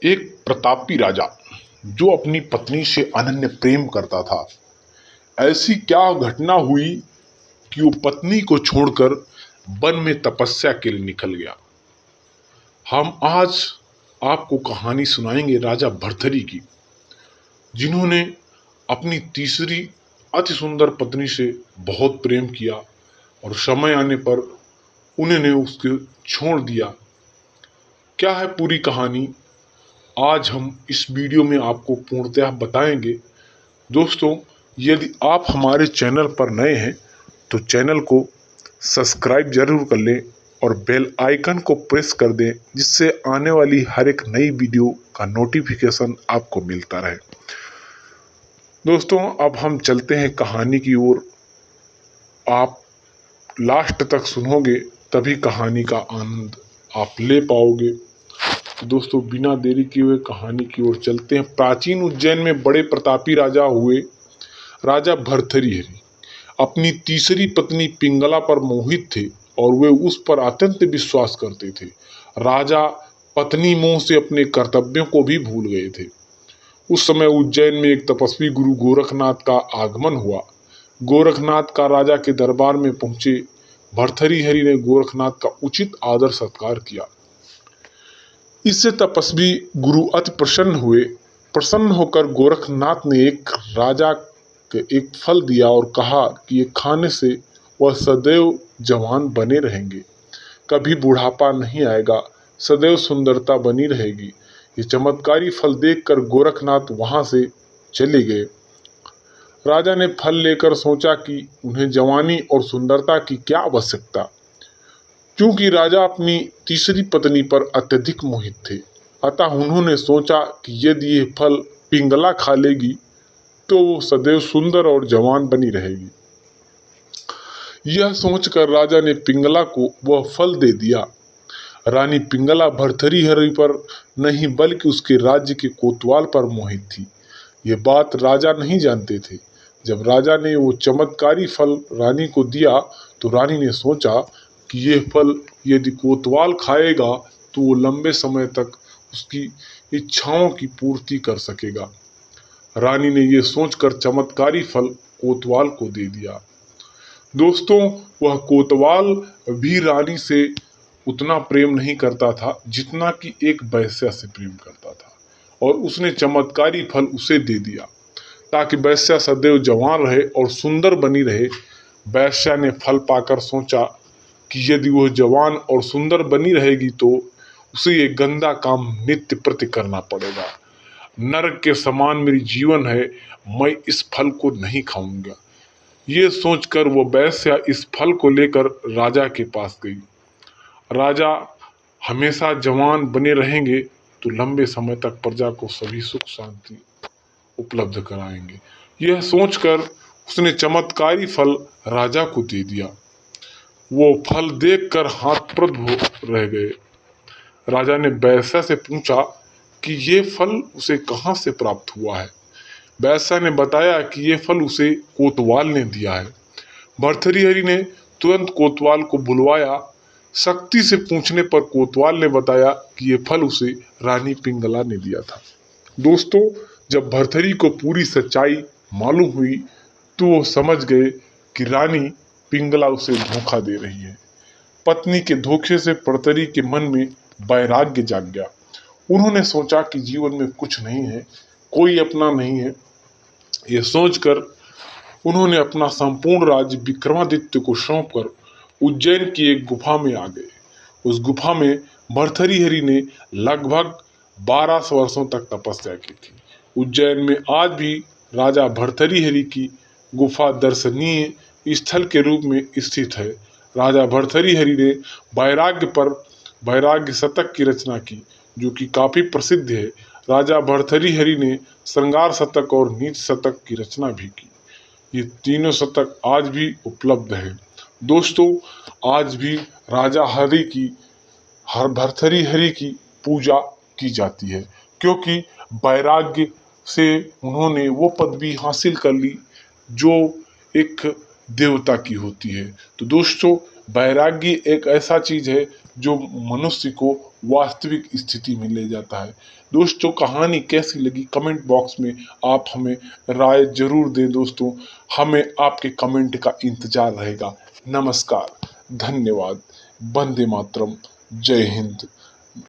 एक प्रतापी राजा जो अपनी पत्नी से अनन्य प्रेम करता था। ऐसी क्या घटना हुई कि वो पत्नी को छोड़कर वन में तपस्या के लिए निकल गया। हम आज आपको कहानी सुनाएंगे राजा भर्तरी की, जिन्होंने अपनी तीसरी अति सुंदर पत्नी से बहुत प्रेम किया और समय आने पर उन्होंने उसके छोड़ दिया। क्या है पूरी कहानी, आज हम इस वीडियो में आपको पूर्णतः बताएंगे। दोस्तों, यदि आप हमारे चैनल पर नए हैं तो चैनल को सब्सक्राइब जरूर कर लें और बेल आइकन को प्रेस कर दें, जिससे आने वाली हर एक नई वीडियो का नोटिफिकेशन आपको मिलता रहे। दोस्तों, अब हम चलते हैं कहानी की ओर। आप लास्ट तक सुनोगे तभी कहानी का आनंद आप ले पाओगे। तो दोस्तों, बिना देरी किए हुए कहानी की ओर चलते हैं। प्राचीन उज्जैन में बड़े प्रतापी राजा हुए राजा भर्तृहरि अपनी तीसरी पत्नी पिंगला पर मोहित थे और वे उस पर अत्यंत विश्वास करते थे। राजा पत्नी मोह से अपने कर्तव्यों को भी भूल गए थे। उस समय उज्जैन में एक तपस्वी गुरु गोरखनाथ का आगमन हुआ। गोरखनाथ का राजा के दरबार में पहुंचे भर्तृहरि ने गोरखनाथ का उचित आदर सत्कार किया। इससे तपस्वी गुरु अति प्रसन्न हुए। प्रसन्न होकर गोरखनाथ ने एक राजा के एक फल दिया और कहा कि ये खाने से वह सदैव जवान बने रहेंगे, कभी बुढ़ापा नहीं आएगा, सदैव सुंदरता बनी रहेगी। ये चमत्कारी फल देखकर गोरखनाथ वहां से चले गए। राजा ने फल लेकर सोचा कि उन्हें जवानी और सुंदरता की क्या आवश्यकता, क्योंकि राजा अपनी तीसरी पत्नी पर अत्यधिक मोहित थे। अतः उन्होंने सोचा कि यदि ये फल पिंगला खा लेगी तो वो सदैव सुंदर और जवान बनी रहेगी। यह सोचकर राजा ने पिंगला को वह फल दे दिया। रानी पिंगला भर्तृहरि पर नहीं बल्कि उसके राज्य के कोतवाल पर मोहित थी। ये बात राजा नहीं जानते थे। जब राजा ने वो चमत्कारी फल रानी को दिया तो रानी ने सोचा कि ये फल यदि कोतवाल खाएगा तो वो लंबे समय तक उसकी इच्छाओं की पूर्ति कर सकेगा। रानी ने ये सोचकर चमत्कारी फल कोतवाल को दे दिया। दोस्तों, वह कोतवाल भी रानी से उतना प्रेम नहीं करता था जितना कि एक वेश्या से प्रेम करता था, और उसने चमत्कारी फल उसे दे दिया ताकि वेश्या सदैव जवान रहे और सुंदर बनी रहे। वेश्या ने फल पाकर सोचा कि यदि वह जवान और सुंदर बनी रहेगी तो उसे ये गंदा काम नित्य प्रति करना पड़ेगा। नरक के समान मेरी जीवन है, मैं इस फल को नहीं खाऊंगा। ये सोचकर वो वेश्या इस फल को लेकर राजा के पास गई। राजा हमेशा जवान बने रहेंगे तो लंबे समय तक प्रजा को सभी सुख शांति उपलब्ध कराएंगे। यह सोचकर उसने चमत्कारी फल राजा को दे दिया। वो फल देखकर हाथप्रद रह गए। राजा ने वेश्या से पूछा कि ये फल उसे कहाँ से प्राप्त हुआ है। वेश्या ने बताया कि ये फल उसे कोतवाल ने दिया है। भर्तृहरि ने तुरंत कोतवाल को बुलवाया। सख्ती से पूछने पर कोतवाल ने बताया कि ये फल उसे रानी पिंगला ने दिया था। दोस्तों, जब भर्तृहरि को पूरी सच्चाई मालूम हुई तो वो समझ गए कि रानी पिंगला उसे धोखा दे रही है। पत्नी के धोखे से भर्तृहरि के मन में वैराग्य जाग गया। उन्होंने सोचा कि जीवन में कुछ नहीं है, कोई अपना नहीं है। यह सोचकर उन्होंने अपना संपूर्ण राज्य विक्रमादित्य को सौंपकर उज्जैन की एक गुफा में आ गए। उस गुफा में भर्तृहरि ने लगभग 12 वर्षों तक तपस्या की थी। उज्जैन में आज भी राजा भर्तृहरि की गुफा दर्शनीय स्थल के रूप में स्थित है। राजा भर्तृहरि ने वैराग्य पर वैराग्य शतक की रचना की, जो कि काफी प्रसिद्ध है। राजा भर्तृहरि ने श्रृंगार शतक और नीति शतक की रचना भी की। ये तीनों शतक आज भी उपलब्ध हैं। दोस्तों, आज भी राजा भर्तृहरि की पूजा की जाती है, क्योंकि वैराग्य से उन्होंने वो पदवी हासिल कर ली जो एक देवता की होती है। तो दोस्तों, वैराग्य एक ऐसा चीज है जो मनुष्य को वास्तविक स्थिति में ले जाता है। दोस्तों, कहानी कैसी लगी कमेंट बॉक्स में आप हमें राय जरूर दें दोस्तों, हमें आपके कमेंट का इंतजार रहेगा। नमस्कार, धन्यवाद, वंदे मातरम, जय हिंद।